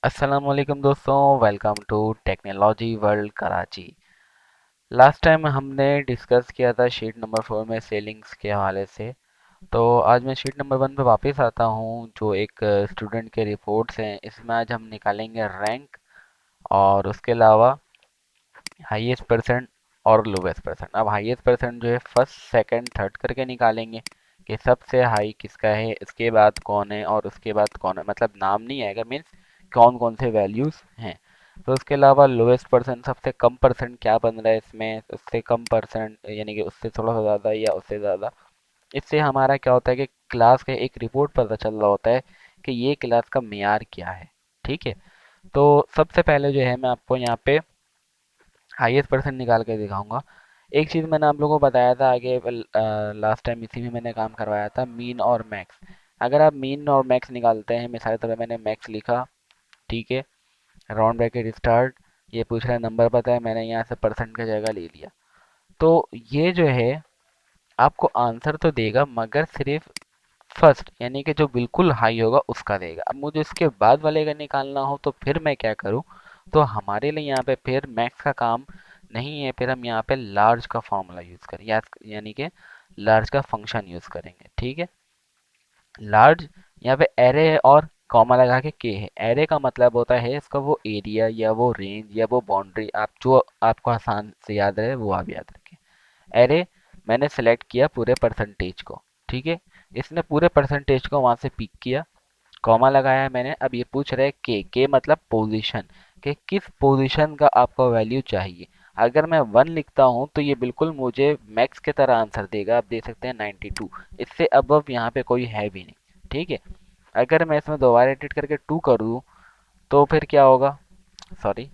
अस्सलाम वालेकुम दोस्तों, welcome to technology world Karachi. Last time हमने डिस्कस किया था शीट नंबर 4 में सेलिंग्स के हवाले से। तो आज मैं शीट नंबर 1 पे वापस आता हूँ, जो एक स्टूडेंट के रिपोर्ट्स हैं। इसमें आज हम निकालेंगे रैंक और उसके अलावा हाईएस्ट परसेंट और लोवेस्ट परसेंट। अब हाईएस्ट परसेंट जो है फर्स्ट सेकंड थर्ड करके निकालेंगे कि सबसे हाई किसका है, इसके बाद कौन है और उसके बाद कौन है, मतलब नाम नहीं आएगा, मीन्स कौन कौन से वैल्यूज हैं। तो उसके अलावा लोवेस्ट परसेंट, सबसे कम परसेंट क्या बन रहा है इसमें, उससे कम परसेंट यानी कि उससे थोड़ा सा ज़्यादा या उससे ज़्यादा। इससे हमारा क्या होता है कि क्लास का एक रिपोर्ट पता चल रहा होता है कि ये क्लास का मेयार क्या है। ठीक है। तो सबसे पहले जो है मैं आपको यहाँ पे हाईएस्ट परसेंट निकाल के दिखाऊंगा। एक चीज़ मैंने आप लोगों को बताया था आगे, लास्ट टाइम इसी में मैंने काम करवाया था, मीन और मैक्स। अगर आप मीन और मैक्स निकालते हैं, मिसाल के तौर पे मैंने मैक्स लिखा, ठीक है, राउंड ब्रैकेट स्टार्ट, ये पूछ रहा है नंबर पता है, मैंने यहाँ से परसेंट की जगह ले लिया। तो ये जो है आपको आंसर तो देगा, मगर सिर्फ फर्स्ट यानी कि जो बिल्कुल हाई होगा उसका देगा। अब मुझे इसके बाद वाले का निकालना हो तो फिर मैं क्या करूं, तो हमारे लिए यहाँ पे फिर मैक्स का काम नहीं है, फिर हम यहाँ पे लार्ज का फॉर्मूला यूज़ करें, यानी कि लार्ज का फंक्शन यूज़ करेंगे। ठीक है। लार्ज यहाँ पे एरे है और कॉमा लगा के के है। एरे का मतलब होता है इसका वो एरिया या वो रेंज या वो बाउंड्री, आप जो आपको आसान से याद रहे वो आप याद रखें। एरे मैंने सेलेक्ट किया पूरे परसेंटेज को। ठीक है। इसने पूरे परसेंटेज को वहां से पिक किया, कॉमा लगाया है मैंने। अब ये पूछ रहे के मतलब पोजीशन, कि किस पोजीशन का आपको वैल्यू चाहिए। अगर मैं 1 लिखता हूँ तो ये बिल्कुल मुझे मैक्स की तरह आंसर देगा, आप देख सकते हैं 92। इससे अबव यहाँ पे कोई है भी नहीं। ठीक है। अगर मैं इसमें दोबारा एडिट करके 2 कर दूँ तो फिर क्या होगा, सॉरी,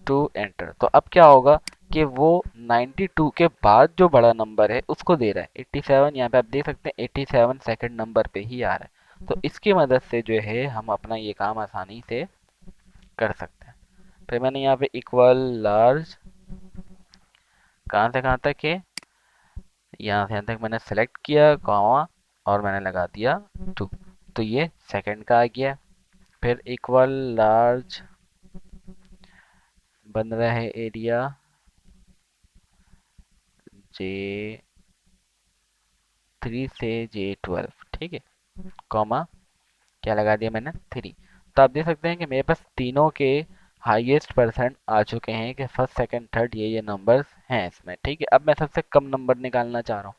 टू एंटर, तो अब क्या होगा कि वो 92 के बाद जो बड़ा नंबर है उसको दे रहा है 87। यहाँ पे आप देख सकते हैं 87 सेकंड नंबर पे ही आ रहा है। तो इसकी मदद से जो है हम अपना ये काम आसानी से कर सकते हैं। फिर मैंने यहाँ पे इक्वल लार्ज, कहाँ से कहाँ तक है, यहाँ से यहाँ तक मैंने सेलेक्ट किया कॉमा और मैंने लगा दिया 2। तो ये सेकंड का आ गया। फिर इक्वल लार्ज बन रहा है एरिया J3 से J12। ठीक है। कॉमा क्या लगा दिया मैंने 3। तो आप देख सकते हैं कि मेरे पास तीनों के हाईएस्ट परसेंट आ चुके हैं कि फर्स्ट सेकंड थर्ड ये नंबर्स हैं इसमें। ठीक है। अब मैं सबसे कम नंबर निकालना चाह रहा हूँ,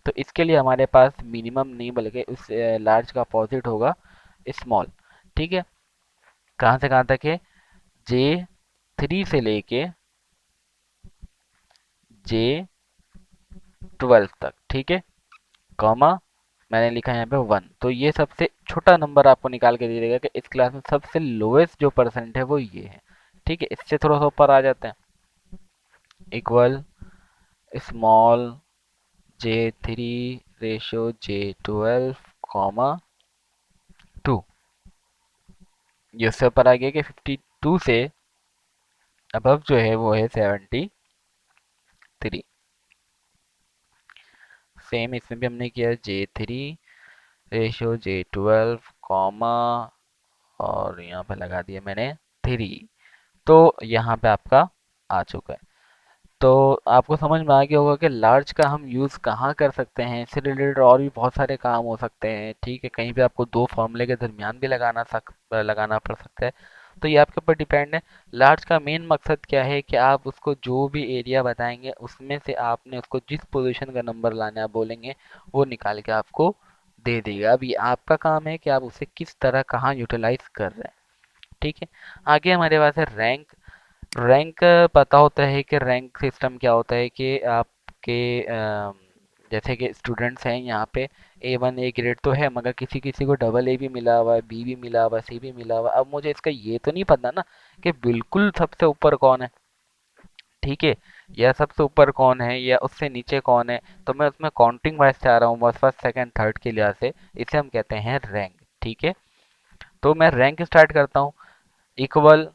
तो इसके लिए हमारे पास मिनिमम नहीं बल्कि उस लार्ज का अपोजिट होगा, स्मॉल। ठीक है। कहाँ से कहाँ तक है, J3 से लेके J12 तक। ठीक है। कॉमा मैंने लिखा है यहाँ पे 1। तो ये सबसे छोटा नंबर आपको निकाल के दे देगा कि इस क्लास में सबसे लोएस्ट जो परसेंट है वो ये है। ठीक है। इससे थोड़ा सा ऊपर आ जाते हैं, equal small J3 ratio J12 comma 2। ये उससे ऊपर आ गया कि 52 से अबव जो है वो है 73। सेम इसमें भी हमने किया J3 रेशो J12 कॉमा और यहाँ पे लगा दिया मैंने 3। तो यहाँ पे आपका आ चुका है। तो आपको समझ में आ गया होगा कि लार्ज का हम यूज़ कहाँ कर सकते हैं। इससे रिलेटेड और भी बहुत सारे काम हो सकते हैं। ठीक है। कहीं पे आपको दो फॉर्मूले के दरमियान भी लगाना पड़ सकता है। तो ये आपके ऊपर डिपेंड है। लार्ज का मेन मकसद क्या है कि आप उसको जो भी एरिया बताएंगे उसमें से आपने उसको जिस पोजीशन का नंबर लाने आप बोलेंगे वो निकाल के आपको दे देगा। अब ये आपका काम है कि आप उसे किस तरह कहाँ यूटिलाइज कर रहे हैं। ठीक है। आगे हमारे पास है रैंक। रैंक पता होता है कि रैंक सिस्टम क्या होता है कि आपके जैसे कि स्टूडेंट्स हैं यहाँ पे A1 ए ग्रेड तो है, मगर किसी किसी को डबल ए भी मिला हुआ है, बी भी मिला हुआ है, सी भी मिला हुआ है। अब मुझे इसका ये तो नहीं पता ना कि बिल्कुल सबसे ऊपर कौन है। ठीक है। या सबसे ऊपर कौन है या उससे नीचे कौन है। तो मैं उसमें काउंटिंग वाइज चाह रहा हूँ, बस फर्स्ट सेकंड थर्ड के लिहाज से। इसे हम कहते हैं रैंक। ठीक है। तो मैं रैंक स्टार्ट करता हूँ, इक्वल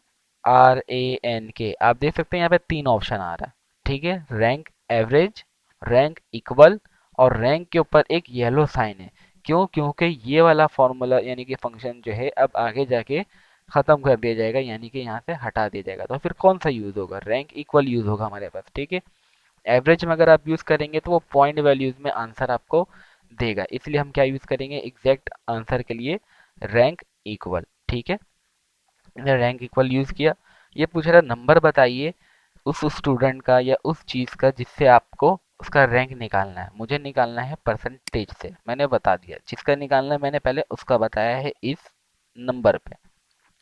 RANK। आप देख सकते हैं यहाँ पे 3 ऑप्शन आ रहा है। ठीक है। रैंक एवरेज, रैंक इक्वल और रैंक के ऊपर एक येलो साइन है। क्यों, क्योंकि ये वाला फॉर्मूला यानी कि फंक्शन जो है अब आगे जाके खत्म कर दिया जाएगा, यानी कि यहाँ से हटा दिया जाएगा। तो फिर कौन सा यूज होगा, रैंक इक्वल यूज होगा हमारे पास, ठीक है। एवरेज में अगर आप यूज करेंगे तो वो पॉइंट वैल्यूज में आंसर आपको देगा, इसलिए हम क्या यूज करेंगे एग्जैक्ट आंसर के लिए, रैंक इक्वल, ठीक है। रैंक इक्वल यूज किया। ये पूछ रहा नंबर बताइए उस स्टूडेंट का या उस चीज का जिससे आपको उसका रैंक निकालना है। मुझे निकालना है परसेंटेज से, मैंने बता दिया जिसका निकालना है मैंने पहले उसका बताया है इस नंबर पे,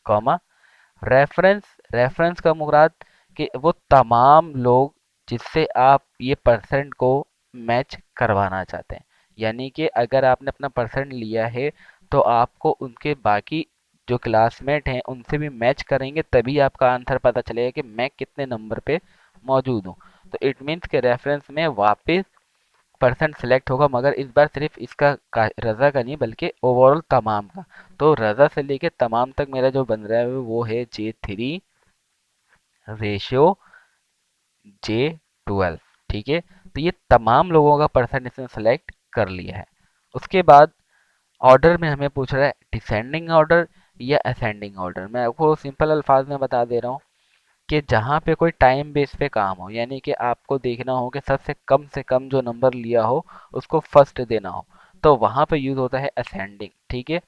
कॉमा रेफरेंस। रेफरेंस का मुराद कि वो तमाम लोग जिससे आप ये परसेंट को मैच करवाना चाहते हैं, यानी कि अगर आपने अपना परसेंट लिया है तो आपको उनके बाकी जो क्लासमेट हैं उनसे भी मैच करेंगे, तभी आपका आंसर पता चलेगा कि मैं कितने नंबर पे मौजूद हूँ। तो इट मीन्स के रेफरेंस में वापस परसेंट सिलेक्ट होगा, मगर इस बार सिर्फ इसका रज़ा का नहीं बल्कि ओवरऑल तमाम का। तो रज़ा से लेके तमाम तक मेरा जो बन रहा है वो है J3 रेशियो J12, ठीक है। तो ये तमाम लोगों का परसेंट इसने सेलेक्ट कर लिया है। उसके बाद ऑर्डर में हमें पूछ रहा है डिसेंडिंग ऑर्डर या असेंडिंग ऑर्डर। मैं आपको सिंपल अल्फाज में बता दे रहा हूँ कि जहाँ पे कोई टाइम बेस पे काम हो, यानी कि आपको देखना हो कि सबसे कम से कम जो नंबर लिया हो उसको फर्स्ट देना हो, तो वहाँ पे यूज़ होता है असेंडिंग, ठीक है।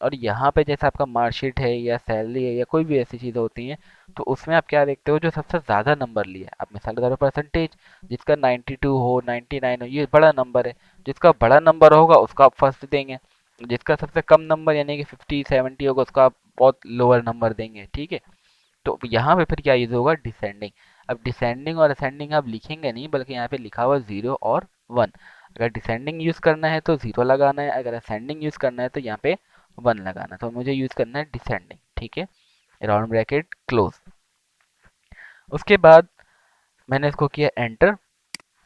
और यहाँ पे जैसे आपका मार्कशीट है या सैलरी है या कोई भी ऐसी चीज़ होती हैं, तो उसमें आप क्या देखते हो जो सबसे ज़्यादा नंबर लिया है। आप मिसाल के तौर पर परसेंटेज, जिसका 92 हो 99 हो ये बड़ा नंबर है, जिसका बड़ा नंबर होगा उसको आप फर्स्ट देंगे, जिसका सबसे कम नंबर यानी कि 50 70 होगा उसको आप बहुत लोअर नंबर देंगे, ठीक है। तो यहाँ पे फिर क्या यूज होगा डिसेंडिंग। अब डिसेंडिंग और असेंडिंग आप लिखेंगे नहीं बल्कि यहाँ पे लिखा हुआ 0 और 1। अगर डिसेंडिंग यूज करना है तो 0 लगाना है, अगर असेंडिंग यूज करना है तो यहाँ पे 1 लगाना है। तो मुझे यूज करना है डिसेंडिंग, ठीक है। Round bracket close. उसके बाद मैंने इसको किया एंटर।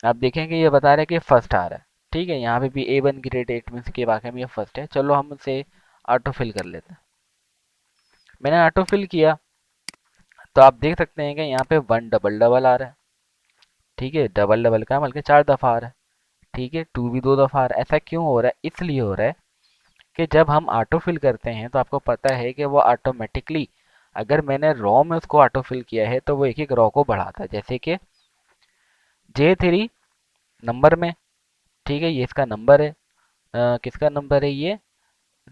आप देखेंगे ये बता रहा है कि फर्स्ट आ रहा है, ठीक है। यहाँ पे भी A1 की रेट 8 में से के वाकई में ये फर्स्ट है। चलो हम इसे ऑटो फिल कर लेते हैं। मैंने ऑटो फिल किया तो आप देख सकते हैं कि यहाँ पे 1 डबल डबल आ रहा है, ठीक है। डबल डबल का बल्कि 4 दफ़ा आ रहा है, ठीक है। 2 भी 2 दफ़ा आ रहा है। ऐसा क्यों हो रहा है, इसलिए हो रहा है कि जब हम ऑटो फिल करते हैं तो आपको पता है कि वो ऑटोमेटिकली, अगर मैंने रॉ में उसको ऑटो फिल किया है तो वो एक एक रॉ को बढ़ाता है। जैसे कि J3 नंबर में, ठीक है, ये इसका नंबर है। किसका नंबर है ये,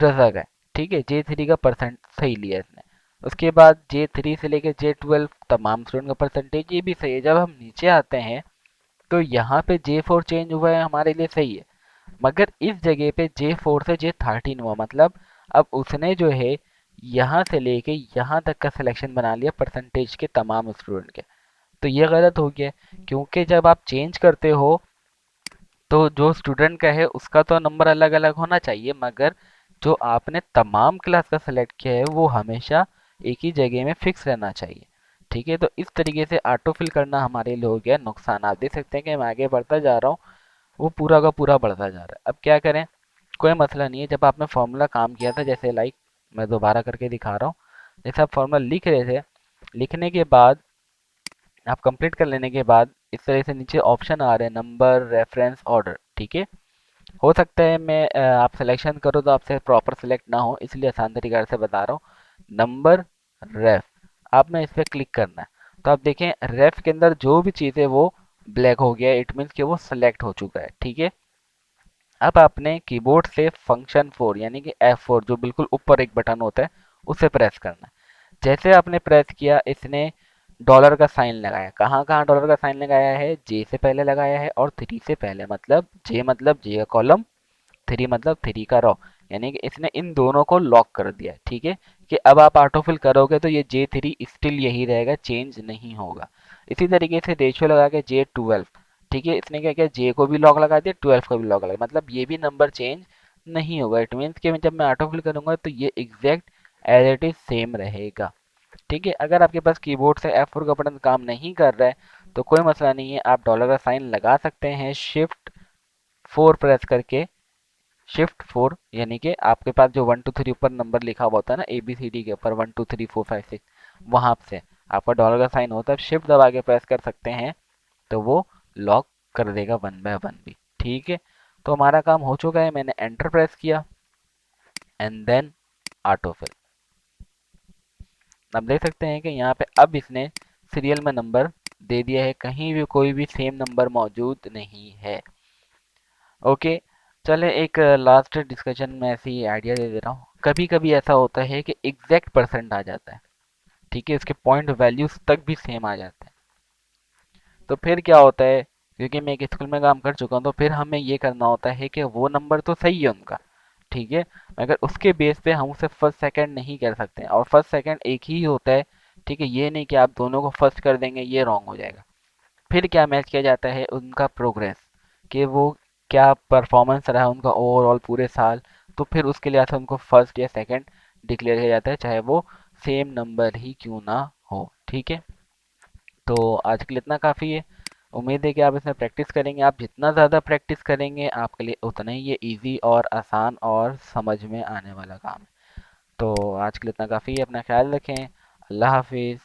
रजा का है, ठीक है। J3 का परसेंट सही लिया इसने। उसके बाद J3 से लेके J12 तमाम स्टूडेंट का परसेंटेज ये भी सही है। जब हम नीचे आते हैं तो यहाँ पे J4 चेंज हुआ है हमारे लिए सही है, मगर इस जगह पे J4 से J13 हुआ, मतलब अब उसने जो है यहाँ से लेके यहाँ तक का सिलेक्शन बना लिया परसेंटेज के तमाम स्टूडेंट के। तो ये गलत हो गया, क्योंकि जब आप चेंज करते हो तो जो स्टूडेंट का है उसका तो नंबर अलग अलग होना चाहिए, मगर जो आपने तमाम क्लास का सिलेक्ट किया है वो हमेशा एक ही जगह में फिक्स रहना चाहिए, ठीक है। तो इस तरीके से ऑटो फिल करना हमारे लिए हो गया नुकसान। आप देख सकते हैं कि मैं आगे बढ़ता जा रहा हूँ, वो पूरा का पूरा बढ़ता जा रहा है। अब क्या करें, कोई मसला नहीं है। जब आपने फॉर्मूला काम किया था, जैसे लाइक मैं दोबारा करके दिखा रहा हूँ, जैसे आप फॉर्मूला लिख रहे थे, लिखने के बाद आप कंप्लीट कर लेने के बाद इस तरह से नीचे ऑप्शन आ रहे हैं नंबर रेफरेंस ऑर्डर, ठीक है। हो सकता है मैं आप सिलेक्शन करो तो आपसे प्रॉपर सिलेक्ट ना हो, इसलिए आसान तरीके से बता रहा हूँ। नंबर रेफ, आप में इस पर क्लिक करना है। तो आप देखें रेफ के अंदर जो भी चीज़ है वो ब्लैक हो गया, इट मीन्स कि वो सिलेक्ट हो चुका है, ठीक है। अब आपने कीबोर्ड से फंक्शन 4 यानी कि F4 जो बिल्कुल ऊपर एक बटन होता है उसे प्रेस करना है। जैसे आपने प्रेस किया इसने डॉलर का साइन लगाया। कहाँ कहाँ डॉलर का साइन लगाया है, जे से पहले लगाया है और 3 से पहले, मतलब जे का कॉलम, 3 मतलब 3 का रो, यानी कि इसने इन दोनों को लॉक कर दिया, ठीक है। कि अब आप ऑटोफिल करोगे तो ये J3 स्टिल यही रहेगा, चेंज नहीं होगा। इसी तरीके से रेशियो लगा के J12, ठीक है। इसने क्या किया, जे को भी लॉक लगा दिया, 12 को भी लॉक लगा, मतलब ये भी नंबर चेंज नहीं होगा। इट मीन्स कि जब मैं ऑटोफिल करूंगा तो ये exact as it is same रहेगा, ठीक है। अगर आपके पास कीबोर्ड से F4 का बटन काम नहीं कर रहा है तो कोई मसला नहीं है, आप डॉलर का साइन लगा सकते हैं Shift 4 प्रेस करके। Shift 4 यानी कि आपके पास जो 1 2 3 ऊपर नंबर लिखा हुआ होता है ना ABCD के ऊपर 1 2 3 4 5 6, वहां से आपका डॉलर का साइन होता है, शिफ्ट दबा के प्रेस कर सकते हैं तो वो लॉक कर देगा 1 बाय 1 भी, ठीक है। तो हमारा काम हो चुका है, मैंने एंटर प्रेस किया एंड देन ऑटो फिल। आप देख सकते हैं कि यहाँ पे अब इसने सीरियल में नंबर दे दिया है, कहीं भी कोई भी सेम नंबर मौजूद नहीं है। ओके, चले एक लास्ट डिस्कशन में ऐसी आइडिया दे दे रहा हूँ। कभी कभी ऐसा होता है कि एग्जैक्ट परसेंट आ जाता है, ठीक है, इसके पॉइंट वैल्यूज तक भी सेम आ जाते हैं। तो फिर क्या होता है, क्योंकि मैं एक स्कूल में काम कर चुका हूँ, तो फिर हमें ये करना होता है कि वो नंबर तो सही है उनका, ठीक है, मगर उसके बेस पे हम उसे फर्स्ट सेकंड नहीं कर सकते, और फर्स्ट सेकंड एक ही होता है, ठीक है, ये नहीं कि आप दोनों को फर्स्ट कर देंगे, ये रॉन्ग हो जाएगा। फिर क्या मैच किया जाता है, उनका प्रोग्रेस, कि वो क्या परफॉर्मेंस रहा उनका ओवरऑल पूरे साल। तो फिर उसके लिए से उनको फर्स्ट या सेकंड डिक्लेयर किया जाता है, चाहे वो सेम नंबर ही क्यों ना हो, ठीक है। तो आज के लिए इतना काफ़ी है। उम्मीद है कि आप इसमें प्रैक्टिस करेंगे। आप जितना ज़्यादा प्रैक्टिस करेंगे आपके लिए उतना ही ये इजी और आसान और समझ में आने वाला काम है। तो आज के लिए इतना काफ़ी है। अपना ख्याल रखें। अल्लाह हाफिज़।